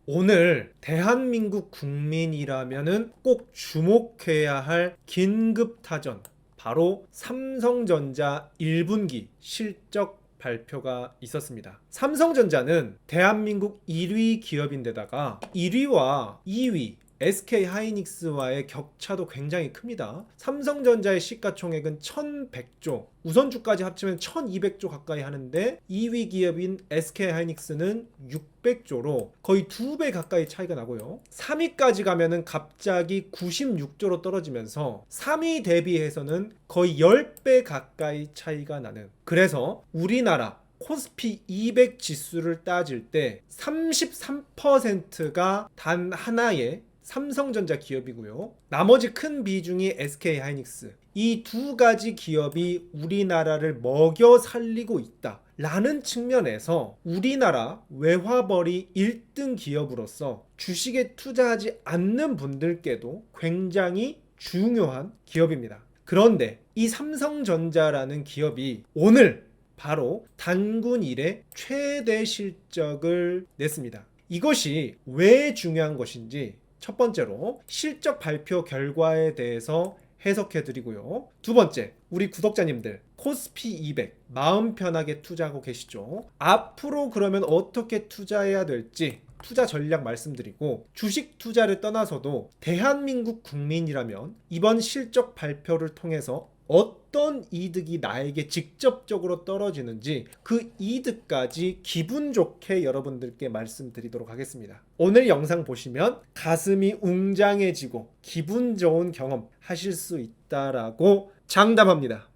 오늘 대한민국 국민이라면은 꼭 주목해야 할 긴급 타전, 바로 삼성전자 1분기 실적 발표가 있었습니다. 삼성전자는 대한민국 1위 기업인데다가 1위와 2위 SK하이닉스와의 격차도 굉장히 큽니다. 삼성전자의 시가총액은 1100조, 우선주까지 합치면 1200조 가까이 하는데 2위 기업인 SK하이닉스는 600조로 거의 2배 가까이 차이가 나고요. 3위까지 가면은 갑자기 96조로 떨어지면서 3위 대비해서는 거의 10배 가까이 차이가 나는, 그래서 우리나라 코스피 200 지수를 따질 때 33%가 단 하나의 삼성전자 기업이고요. 나머지 큰 비중이 SK하이닉스. 이 두 가지 기업이 우리나라를 먹여 살리고 있다 라는 측면에서 우리나라 외화벌이 1등 기업으로서 주식에 투자하지 않는 분들께도 굉장히 중요한 기업입니다. 그런데 이 삼성전자라는 기업이 오늘 바로 단군 이래 최대 실적을 냈습니다. 이것이 왜 중요한 것인지 첫 번째로 실적 발표 결과에 대해서 해석해 드리고요. 두 번째, 우리 구독자님들 코스피 200 마음 편하게 투자하고 계시죠? 앞으로 그러면 어떻게 투자해야 될지 투자 전략 말씀드리고, 주식 투자를 떠나서도 대한민국 국민이라면 이번 실적 발표를 통해서 어떤 이득이 나에게 직접적으로 떨어지는지 그 이득까지 기분 좋게 여러분들께 말씀드리도록 하겠습니다. 오늘 영상 보시면 가슴이 웅장해지고 기분 좋은 경험 하실 수 있다라고 장담합니다.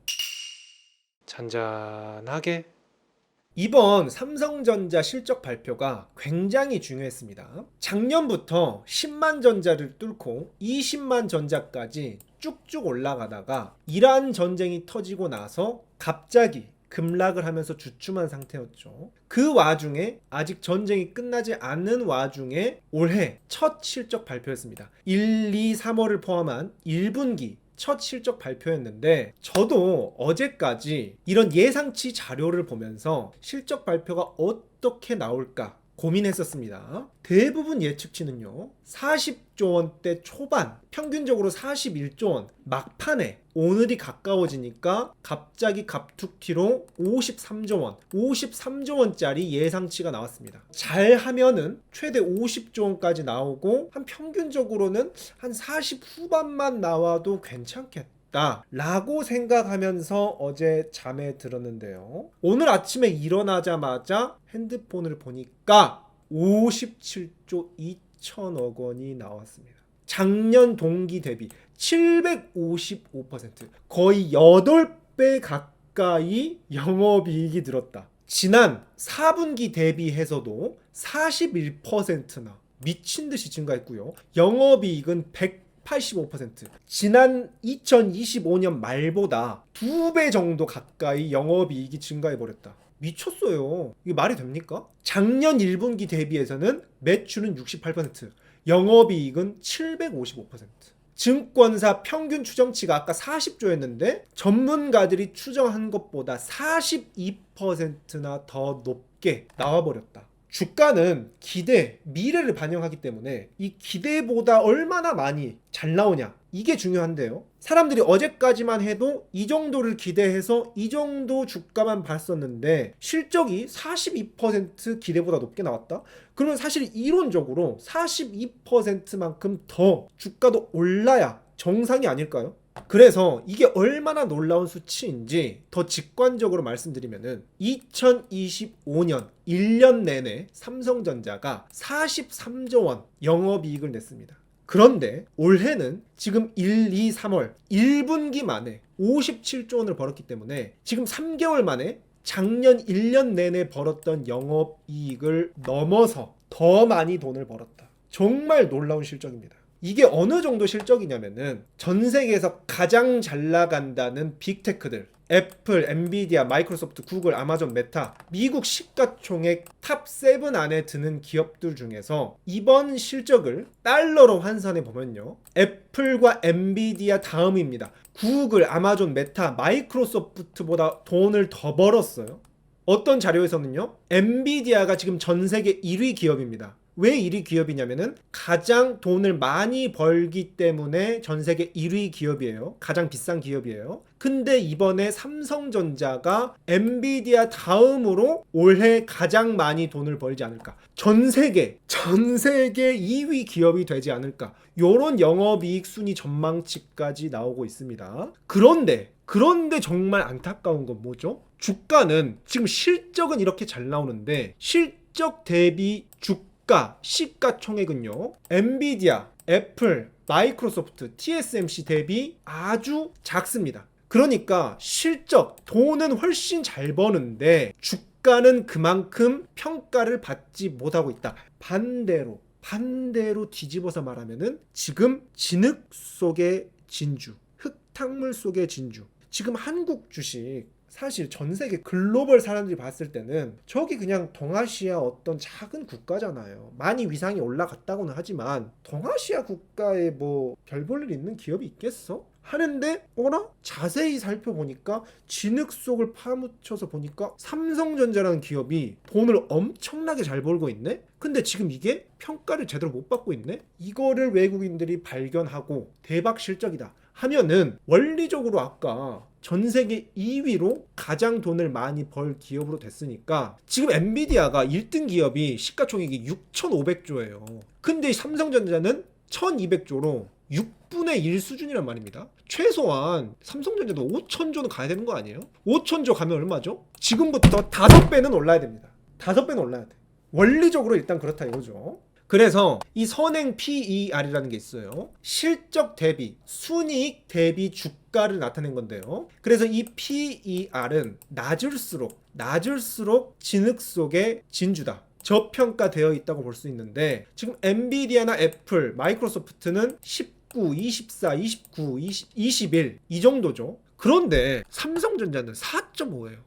잔잔하게. 이번 삼성전자 실적 발표가 굉장히 중요했습니다. 작년부터 10만 전자를 뚫고 20만 전자까지 쭉쭉 올라가다가 이란 전쟁이 터지고 나서 갑자기 급락을 하면서 주춤한 상태였죠. 그 와중에 아직 전쟁이 끝나지 않은 와중에 올해 첫 실적 발표였습니다. 1, 2, 3월을 포함한 1분기 첫 실적 발표였는데, 저도 어제까지 이런 예상치 자료를 보면서 실적 발표가 어떻게 나올까 고민했었습니다. 대부분 예측치는요 40조 원대 초반, 평균적으로 41조 원 막판에 오늘이 가까워지니까 갑자기 갑툭튀로 53조 원짜리 예상치가 나왔습니다. 잘 하면은 최대 50조 원까지 나오고, 한 평균적으로는 한 40 후반만 나와도 괜찮겠다 라고 생각하면서 어제 잠에 들었는데요, 오늘 아침에 일어나자마자 핸드폰을 보니까 57조 2천억 원이 나왔습니다. 작년 동기 대비 755%, 거의 8배 가까이 영업이익이 늘었다. 지난 4분기 대비해서도 41%나 미친듯이 증가했고요. 영업이익은 185%, 지난 2025년 말보다 2배 정도 가까이 영업이익이 증가해버렸다. 미쳤어요. 이게 말이 됩니까? 작년 1분기 대비해서는 매출은 68%, 영업이익은 755%. 증권사 평균 추정치가 아까 40조였는데 전문가들이 추정한 것보다 42%나 더 높게 나와버렸다. 주가는 기대, 미래를 반영하기 때문에 이 기대보다 얼마나 많이 잘 나오냐, 이게 중요한데요, 사람들이 어제까지만 해도 이 정도를 기대해서 이 정도 주가만 봤었는데 실적이 42% 기대보다 높게 나왔다? 그러면 사실 이론적으로 42%만큼 더 주가도 올라야 정상이 아닐까요? 그래서 이게 얼마나 놀라운 수치인지 더 직관적으로 말씀드리면은 2025년 1년 내내 삼성전자가 43조 원 영업이익을 냈습니다. 그런데 올해는 지금 1, 2, 3월 1분기 만에 57조 원을 벌었기 때문에 지금 3개월 만에 작년 1년 내내 벌었던 영업이익을 넘어서 더 많이 돈을 벌었다. 정말 놀라운 실적입니다. 이게 어느 정도 실적이냐면은 전 세계에서 가장 잘 나간다는 빅테크들, 애플, 엔비디아, 마이크로소프트, 구글, 아마존, 메타, 미국 시가총액 탑 7 안에 드는 기업들 중에서 이번 실적을 달러로 환산해 보면요, 애플과 엔비디아 다음입니다. 구글, 아마존, 메타, 마이크로소프트보다 돈을 더 벌었어요. 어떤 자료에서는요, 엔비디아가 지금 전 세계 1위 기업입니다. 왜 1위 기업이냐면은 가장 돈을 많이 벌기 때문에 전 세계 1위 기업이에요. 가장 비싼 기업이에요. 근데 이번에 삼성전자가 엔비디아 다음으로 올해 가장 많이 돈을 벌지 않을까. 전 세계 2위 기업이 되지 않을까. 요런 영업이익 순위 전망치까지 나오고 있습니다. 그런데 정말 안타까운 건 뭐죠? 주가는 지금 실적은 이렇게 잘 나오는데 실적 대비 주가 시가총액은요. 엔비디아, 애플, 마이크로소프트, TSMC 대비 아주 작습니다. 그러니까 실적, 돈은 훨씬 잘 버는데 주가는 그만큼 평가를 받지 못하고 있다. 반대로 뒤집어서 말하면은 지금 진흙 속의 진주, 흙탕물 속의 진주. 지금 한국 주식 사실 전 세계 글로벌 사람들이 봤을 때는 저기 그냥 동아시아 어떤 작은 국가잖아요. 많이 위상이 올라갔다고는 하지만 동아시아 국가에 뭐 별 볼 일 있는 기업이 있겠어? 하는데 어라? 자세히 살펴보니까 진흙 속을 파묻혀서 보니까 삼성전자라는 기업이 돈을 엄청나게 잘 벌고 있네? 근데 지금 이게 평가를 제대로 못 받고 있네? 이거를 외국인들이 발견하고 대박 실적이다 하면은 원리적으로 아까 전 세계 2위로 가장 돈을 많이 벌 기업으로 됐으니까 지금 엔비디아가 1등 기업이 시가총액이 6,500조예요. 근데 삼성전자는 1,200조로 6분의 1 수준이란 말입니다. 최소한 삼성전자도 5,000조는 가야 되는 거 아니에요? 5,000조 가면 얼마죠? 지금부터 5배는 올라야 됩니다. 5배는 올라야 돼. 원리적으로 일단 그렇다 이거죠. 그래서 이 선행 PER이라는 게 있어요. 실적 대비, 순이익 대비 주가를 나타낸 건데요. 그래서 이 PER은 낮을수록 진흙 속의 진주다. 저평가되어 있다고 볼 수 있는데 지금 엔비디아나 애플, 마이크로소프트는 19, 24, 29, 20, 21 이 정도죠. 그런데 삼성전자는 4.5예요.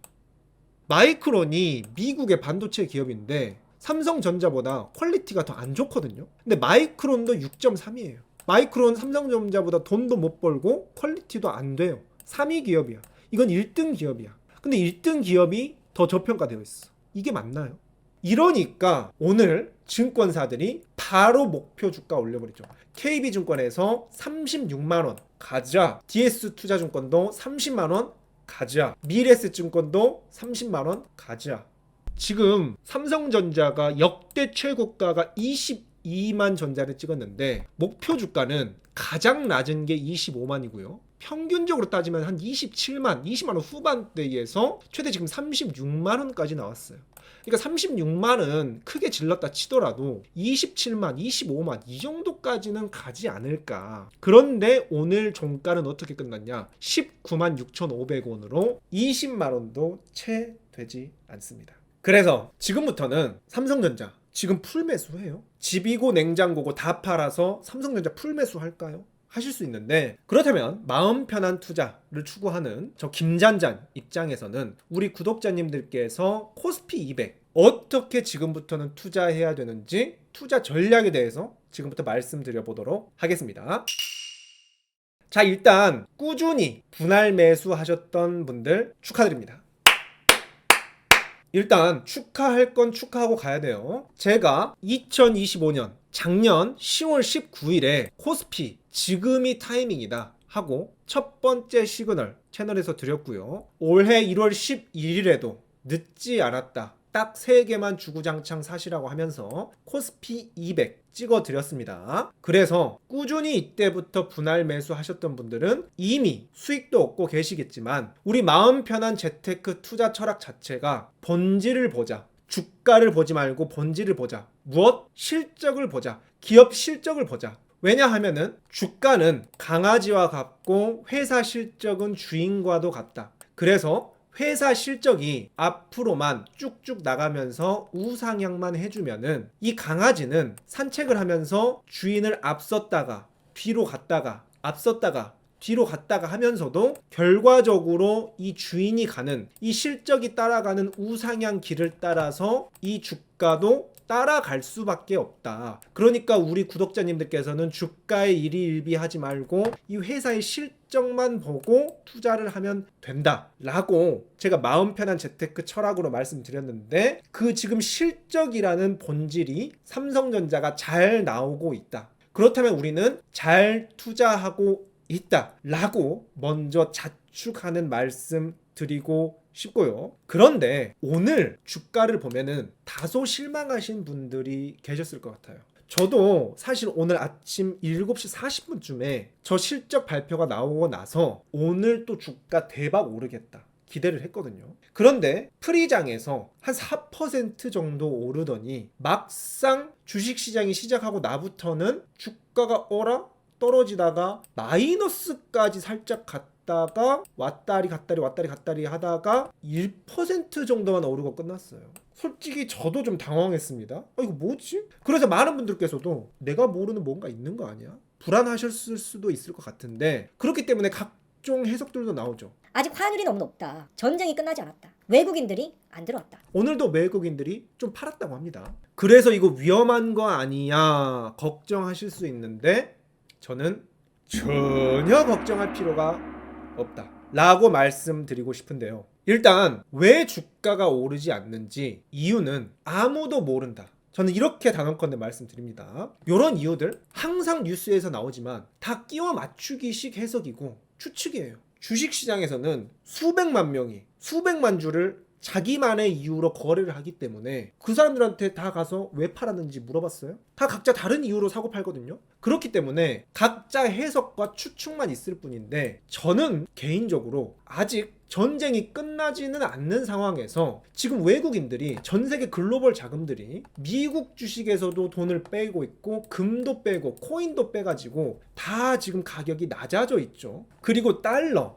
마이크론이 미국의 반도체 기업인데 삼성전자보다 퀄리티가 더 안 좋거든요. 근데 마이크론도 6.3이에요. 마이크론 삼성전자보다 돈도 못 벌고 퀄리티도 안 돼요. 3위 기업이야. 이건 1등 기업이야. 근데 1등 기업이 더 저평가되어 있어. 이게 맞나요? 이러니까 오늘 증권사들이 바로 목표 주가 올려버리죠. KB증권에서 36만원 가자. DS투자증권도 30만원 가자. 미래에셋증권도 30만원 가자. 지금 삼성전자가 역대 최고가가 22만 전자를 찍었는데 목표 주가는 가장 낮은 게 25만이고요. 평균적으로 따지면 한 27만, 20만 원 후반대에서 최대 지금 36만 원까지 나왔어요. 그러니까 36만은 크게 질렀다 치더라도 27만, 25만 이 정도까지는 가지 않을까. 그런데 오늘 종가는 어떻게 끝났냐? 19만 6,500원으로 20만 원도 채 되지 않습니다. 그래서 지금부터는 삼성전자 지금 풀매수해요. 집이고 냉장고고 다 팔아서 삼성전자 풀매수 할까요? 하실 수 있는데 그렇다면 마음 편한 투자를 추구하는 저 김잔잔 입장에서는 우리 구독자님들께서 코스피 200 어떻게 지금부터는 투자해야 되는지 투자 전략에 대해서 지금부터 말씀드려 보도록 하겠습니다. 자, 일단 꾸준히 분할 매수하셨던 분들 축하드립니다. 일단 축하할 건 축하하고 가야 돼요. 제가 2025년 작년 10월 19일에 코스피 지금이 타이밍이다 하고 첫 번째 시그널 채널에서 드렸고요. 올해 1월 11일에도 늦지 않았다. 딱 3개만 주구장창 사시라고 하면서 코스피 200 찍어 드렸습니다. 그래서 꾸준히 이때부터 분할 매수하셨던 분들은 이미 수익도 얻고 계시겠지만 우리 마음 편한 재테크 투자 철학 자체가 본질을 보자. 주가를 보지 말고 본질을 보자. 무엇? 실적을 보자. 기업 실적을 보자. 왜냐하면은 주가는 강아지와 같고 회사 실적은 주인과도 같다. 그래서 회사 실적이 앞으로만 쭉쭉 나가면서 우상향만 해주면은 이 강아지는 산책을 하면서 주인을 앞섰다가 뒤로 갔다가 앞섰다가 뒤로 갔다가 하면서도 결과적으로 이 주인이 가는 이 실적이 따라가는 우상향 길을 따라서 이 주가도 따라갈 수밖에 없다. 그러니까 우리 구독자님들께서는 주가에 일희일비하지 말고 이 회사의 실적만 보고 투자를 하면 된다라고 제가 마음 편한 재테크 철학으로 말씀드렸는데, 그 지금 실적이라는 본질이 삼성전자가 잘 나오고 있다. 그렇다면 우리는 잘 투자하고 있다라고 먼저 자축하는 말씀 드리고 싶고요. 그런데 오늘 주가를 보면은 다소 실망하신 분들이 계셨을 것 같아요. 저도 사실 오늘 아침 7시 40분쯤에 저 실적 발표가 나오고 나서 오늘 또 주가 대박 오르겠다 기대를 했거든요. 그런데 프리장에서 한 4% 정도 오르더니 막상 주식시장이 시작하고 나부터는 주가가 떨어지다가 마이너스까지 살짝 갔다가 왔다리 갔다리 하다가 1% 정도만 오르고 끝났어요. 솔직히 저도 좀 당황했습니다. 이거 뭐지? 그래서 많은 분들께서도 내가 모르는 뭔가 있는 거 아니야? 불안하셨을 수도 있을 것 같은데, 그렇기 때문에 각종 해석들도 나오죠. 아직 환율이 너무 높다. 전쟁이 끝나지 않았다. 외국인들이 안 들어왔다. 오늘도 외국인들이 좀 팔았다고 합니다. 그래서 이거 위험한 거 아니야 걱정하실 수 있는데, 저는 전혀 걱정할 필요가 없다 라고 말씀드리고 싶은데요. 일단 왜 주가가 오르지 않는지 이유는 아무도 모른다. 저는 이렇게 단언컨대 말씀드립니다. 이런 이유들 항상 뉴스에서 나오지만 다 끼워 맞추기식 해석이고 추측이에요. 주식시장에서는 수백만 명이 수백만 주를 자기만의 이유로 거래를 하기 때문에 그 사람들한테 다 가서 왜 팔았는지 물어봤어요? 다 각자 다른 이유로 사고 팔거든요. 그렇기 때문에 각자 해석과 추측만 있을 뿐인데, 저는 개인적으로 아직 전쟁이 끝나지는 않는 상황에서 지금 외국인들이, 전 세계 글로벌 자금들이 미국 주식에서도 돈을 빼고 있고 금도 빼고 코인도 빼가지고 다 지금 가격이 낮아져 있죠. 그리고 달러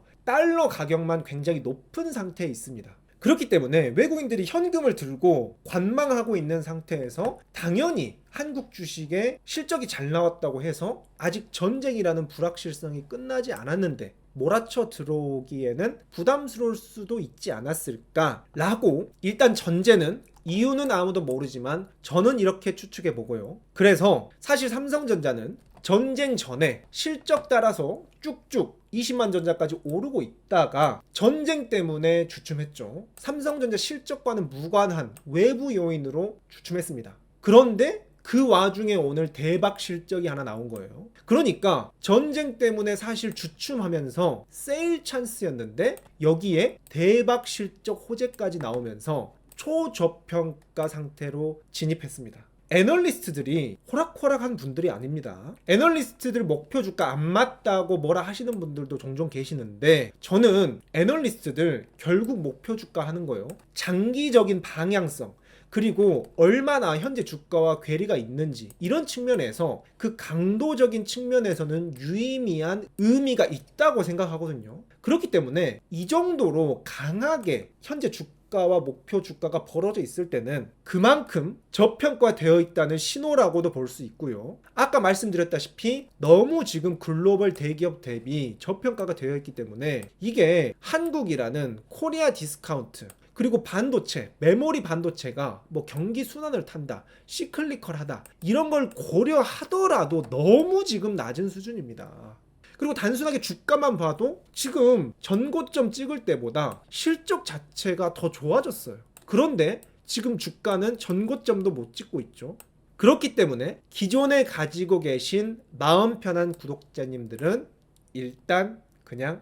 가격만 굉장히 높은 상태에 있습니다. 그렇기 때문에 외국인들이 현금을 들고 관망하고 있는 상태에서 당연히 한국 주식의 실적이 잘 나왔다고 해서 아직 전쟁이라는 불확실성이 끝나지 않았는데 몰아쳐 들어오기에는 부담스러울 수도 있지 않았을까라고, 일단 전제는 이유는 아무도 모르지만 저는 이렇게 추측해 보고요. 그래서 사실 삼성전자는 전쟁 전에 실적 따라서 쭉쭉 20만 전자까지 오르고 있다가 전쟁 때문에 주춤했죠. 삼성전자 실적과는 무관한 외부 요인으로 주춤했습니다. 그런데 그 와중에 오늘 대박 실적이 하나 나온 거예요. 그러니까 전쟁 때문에 사실 주춤하면서 세일 찬스였는데 여기에 대박 실적 호재까지 나오면서 초저평가 상태로 진입했습니다. 애널리스트들이 호락호락한 분들이 아닙니다. 애널리스트들 목표 주가 안 맞다고 뭐라 하시는 분들도 종종 계시는데, 저는 애널리스트들 결국 목표 주가 하는 거예요. 장기적인 방향성, 그리고 얼마나 현재 주가와 괴리가 있는지, 이런 측면에서 그 강도적인 측면에서는 유의미한 의미가 있다고 생각하거든요. 그렇기 때문에 이 정도로 강하게 현재 주가와 목표 주가가 벌어져 있을 때는 그만큼 저평가되어 있다는 신호라고도 볼 수 있고요. 아까 말씀드렸다시피 너무 지금 글로벌 대기업 대비 저평가가 되어 있기 때문에 이게 한국이라는 코리아 디스카운트, 그리고 반도체, 메모리 반도체가 뭐 경기 순환을 탄다, 시클리컬하다, 이런 걸 고려하더라도 너무 지금 낮은 수준입니다. 그리고 단순하게 주가만 봐도 지금 전고점 찍을 때보다 실적 자체가 더 좋아졌어요. 그런데 지금 주가는 전고점도 못 찍고 있죠. 그렇기 때문에 기존에 가지고 계신 마음 편한 구독자님들은 일단 그냥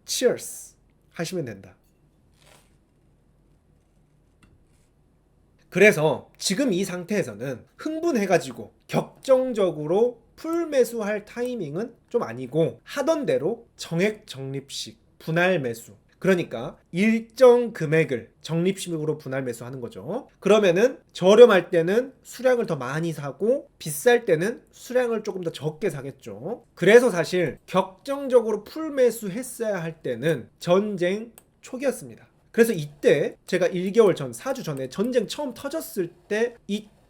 치얼스 하시면 된다. 그래서 지금 이 상태에서는 흥분해가지고 격정적으로 풀 매수할 타이밍은 좀 아니고, 하던 대로 정액 적립식 분할 매수, 그러니까 일정 금액을 적립식으로 분할 매수하는 거죠. 그러면은 저렴할 때는 수량을 더 많이 사고 비쌀 때는 수량을 조금 더 적게 사겠죠. 그래서 사실 격정적으로 풀 매수했어야 할 때는 전쟁 초기였습니다. 그래서 이때 제가 1개월 전, 4주 전에 전쟁 처음 터졌을 때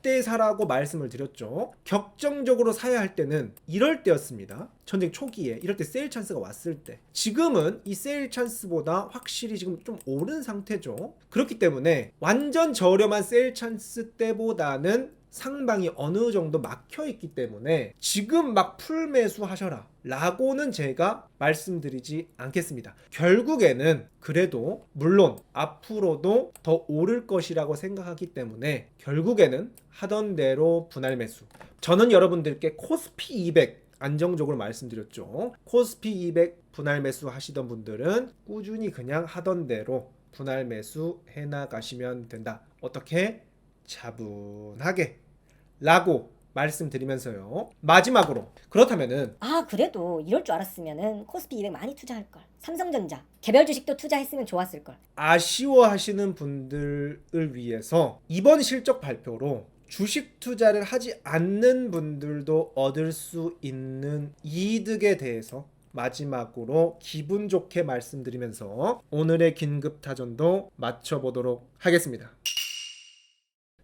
이때 사라고 말씀을 드렸죠. 격정적으로 사야 할 때는 이럴 때였습니다. 전쟁 초기에 이럴 때 세일 찬스가 왔을 때. 지금은 이 세일 찬스보다 확실히 지금 좀 오른 상태죠. 그렇기 때문에 완전 저렴한 세일 찬스 때보다는 상방이 어느 정도 막혀 있기 때문에 지금 막 풀매수 하셔라 라고는 제가 말씀드리지 않겠습니다. 결국에는 그래도 물론 앞으로도 더 오를 것이라고 생각하기 때문에 결국에는 하던 대로 분할 매수. 저는 여러분들께 코스피 200 안정적으로 말씀드렸죠. 코스피 200 분할 매수 하시던 분들은 꾸준히 그냥 하던 대로 분할 매수 해나가시면 된다. 어떻게? 차분하게 라고 말씀드리면서요. 마지막으로 그렇다면은 그래도 이럴 줄 알았으면은 코스피 200 많이 투자할 걸. 삼성전자 개별 주식도 투자했으면 좋았을 걸. 아쉬워하시는 분들을 위해서 이번 실적 발표로 주식 투자를 하지 않는 분들도 얻을 수 있는 이득에 대해서 마지막으로 기분 좋게 말씀드리면서 오늘의 긴급 타전도 마쳐보도록 하겠습니다.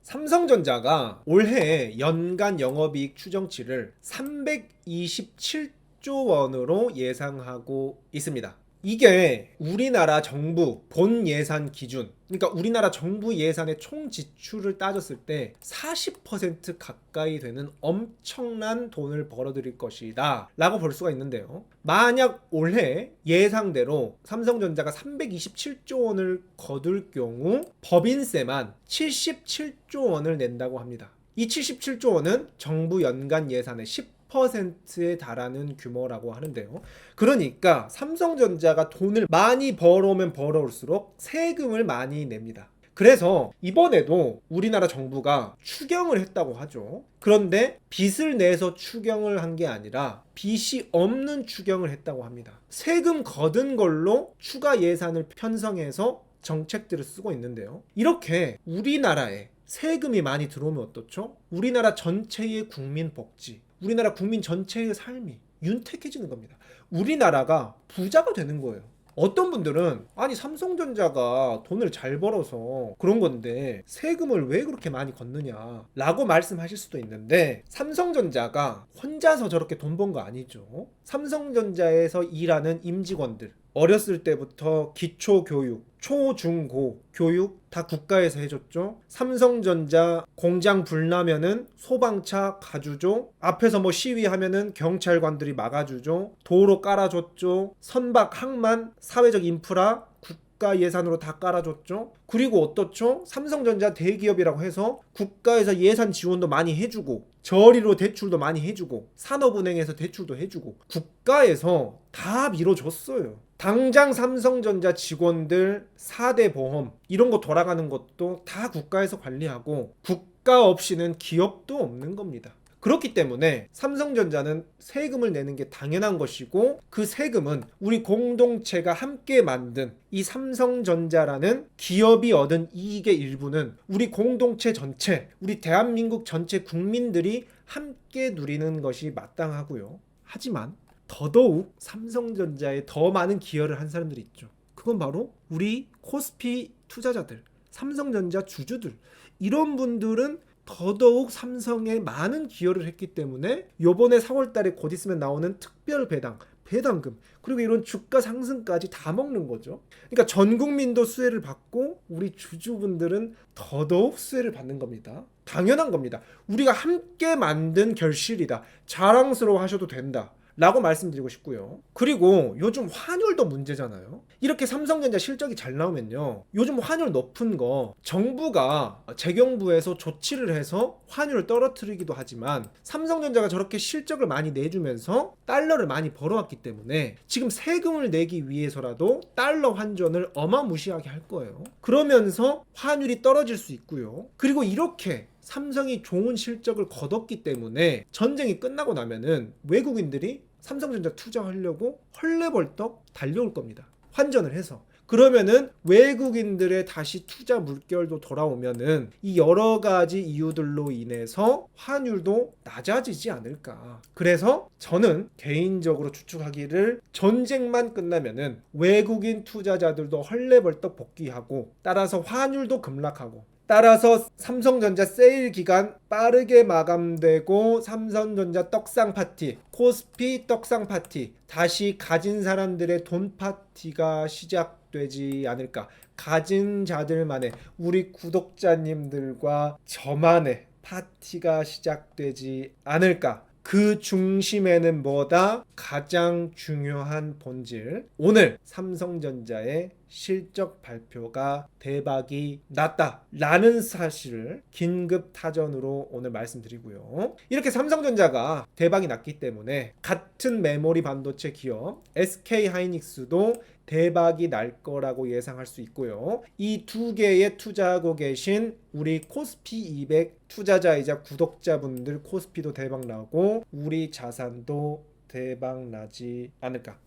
삼성전자가 올해 연간 영업이익 추정치를 327조 원으로 예상하고 있습니다. 이게 우리나라 정부 본 예산 기준, 그러니까 우리나라 정부 예산의 총 지출을 따졌을 때 40% 가까이 되는 엄청난 돈을 벌어들일 것이다 라고 볼 수가 있는데요. 만약 올해 예상대로 삼성전자가 327조 원을 거둘 경우 법인세만 77조 원을 낸다고 합니다. 이 77조 원은 정부 연간 예산의 10%에 달하는 규모라고 하는데요. 그러니까 삼성전자가 돈을 많이 벌어오면 벌어올수록 세금을 많이 냅니다. 그래서 이번에도 우리나라 정부가 추경을 했다고 하죠. 그런데 빚을 내서 추경을 한 게 아니라 빚이 없는 추경을 했다고 합니다. 세금 거둔 걸로 추가 예산을 편성해서 정책들을 쓰고 있는데요. 이렇게 우리나라에 세금이 많이 들어오면 어떻죠? 우리나라 전체의 국민 복지, 우리나라 국민 전체의 삶이 윤택해지는 겁니다. 우리나라가 부자가 되는 거예요. 어떤 분들은 아니 삼성전자가 돈을 잘 벌어서 그런 건데 세금을 왜 그렇게 많이 걷느냐 라고 말씀하실 수도 있는데 삼성전자가 혼자서 저렇게 돈 번 거 아니죠. 삼성전자에서 일하는 임직원들 어렸을 때부터 기초교육, 초, 중, 고 교육 다 국가에서 해줬죠. 삼성전자 공장 불나면은 소방차 가주죠. 앞에서 뭐 시위하면은 경찰관들이 막아주죠. 도로 깔아줬죠. 선박, 항만, 사회적 인프라 국가 예산으로 다 깔아줬죠. 그리고 어떻죠? 삼성전자 대기업이라고 해서 국가에서 예산 지원도 많이 해주고 저리로 대출도 많이 해주고 산업은행에서 대출도 해주고 국가에서 다 밀어줬어요. 당장 삼성전자 직원들 4대 보험 이런 거 돌아가는 것도 다 국가에서 관리하고 국가 없이는 기업도 없는 겁니다. 그렇기 때문에 삼성전자는 세금을 내는 게 당연한 것이고 그 세금은 우리 공동체가 함께 만든 이 삼성전자라는 기업이 얻은 이익의 일부는 우리 공동체 전체, 우리 대한민국 전체 국민들이 함께 누리는 것이 마땅하고요. 하지만 더더욱 삼성전자에 더 많은 기여를 한 사람들이 있죠. 그건 바로 우리 코스피 투자자들, 삼성전자 주주들. 이런 분들은 더더욱 삼성에 많은 기여를 했기 때문에 요번에 4월달에 곧 있으면 나오는 특별 배당금 그리고 이런 주가 상승까지 다 먹는 거죠. 그러니까 전 국민도 수혜를 받고 우리 주주분들은 더더욱 수혜를 받는 겁니다. 당연한 겁니다. 우리가 함께 만든 결실이다. 자랑스러워 하셔도 된다 라고 말씀드리고 싶고요. 그리고 요즘 환율도 문제잖아요. 이렇게 삼성전자 실적이 잘 나오면요, 요즘 환율 높은 거 정부가 재경부에서 조치를 해서 환율을 떨어뜨리기도 하지만 삼성전자가 저렇게 실적을 많이 내주면서 달러를 많이 벌어왔기 때문에 지금 세금을 내기 위해서라도 달러 환전을 어마무시하게 할 거예요. 그러면서 환율이 떨어질 수 있고요. 그리고 이렇게 삼성이 좋은 실적을 거뒀기 때문에 전쟁이 끝나고 나면은 외국인들이 삼성전자 투자하려고 헐레벌떡 달려올 겁니다. 환전을 해서. 그러면은 외국인들의 다시 투자 물결도 돌아오면은 이 여러 가지 이유들로 인해서 환율도 낮아지지 않을까. 그래서 저는 개인적으로 추측하기를 전쟁만 끝나면은 외국인 투자자들도 헐레벌떡 복귀하고 따라서 환율도 급락하고 따라서 삼성전자 세일 기간 빠르게 마감되고 삼성전자 떡상 파티, 코스피 떡상 파티, 다시 가진 사람들의 돈 파티가 시작되지 않을까. 가진 자들만의, 우리 구독자님들과 저만의 파티가 시작되지 않을까. 그 중심에는 뭐다? 가장 중요한 본질. 오늘 삼성전자의 실적 발표가 대박이 났다 라는 사실을 긴급 타전으로 오늘 말씀드리고요. 이렇게 삼성전자가 대박이 났기 때문에 같은 메모리 반도체 기업 SK하이닉스도 대박이 날 거라고 예상할 수 있고요. 이 두 개에 투자하고 계신 우리 코스피 200 투자자이자 구독자분들 코스피도 대박 나고 우리 자산도 대박 나지 않을까.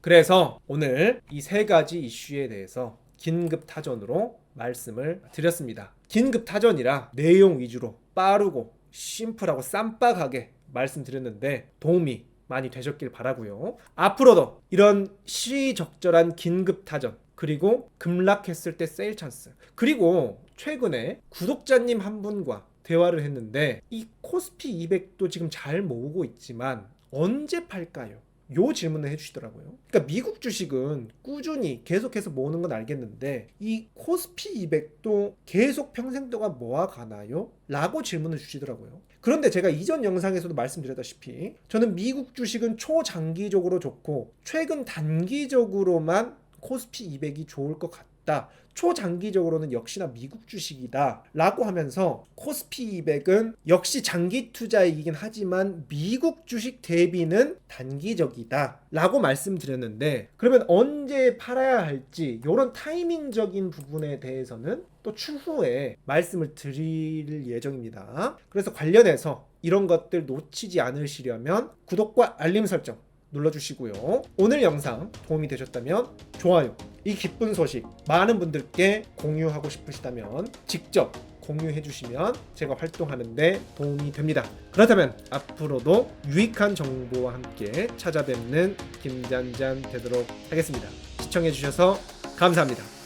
그래서 오늘 이 세 가지 이슈에 대해서 긴급 타전으로 말씀을 드렸습니다. 긴급 타전이라 내용 위주로 빠르고 심플하고 쌈박하게 말씀드렸는데 도움이 많이 되셨길 바라고요. 앞으로도 이런 시의적절한 긴급 타전, 그리고 급락했을 때 세일 찬스, 그리고 최근에 구독자님 한 분과 대화를 했는데 이 코스피 200도 지금 잘 모으고 있지만 언제 팔까요? 요 질문을 해주시더라고요. 그러니까 미국 주식은 꾸준히 계속해서 모으는 건 알겠는데 이 코스피 200도 계속 평생 동안 모아가나요? 라고 질문을 주시더라고요. 그런데 제가 이전 영상에서도 말씀드렸다시피 저는 미국 주식은 초장기적으로 좋고 최근 단기적으로만 코스피 200이 좋을 것 같다. 초장기적으로는 역시나 미국 주식이다 라고 하면서 코스피 200은 역시 장기 투자이긴 하지만 미국 주식 대비는 단기적이다 라고 말씀드렸는데, 그러면 언제 팔아야 할지 이런 타이밍적인 부분에 대해서는 또 추후에 말씀을 드릴 예정입니다. 그래서 관련해서 이런 것들 놓치지 않으시려면 구독과 알림 설정 눌러주시고요. 오늘 영상 도움이 되셨다면 좋아요, 이 기쁜 소식 많은 분들께 공유하고 싶으시다면 직접 공유해 주시면 제가 활동하는데 도움이 됩니다. 그렇다면 앞으로도 유익한 정보와 함께 찾아뵙는 김잔잔 되도록 하겠습니다. 시청해 주셔서 감사합니다.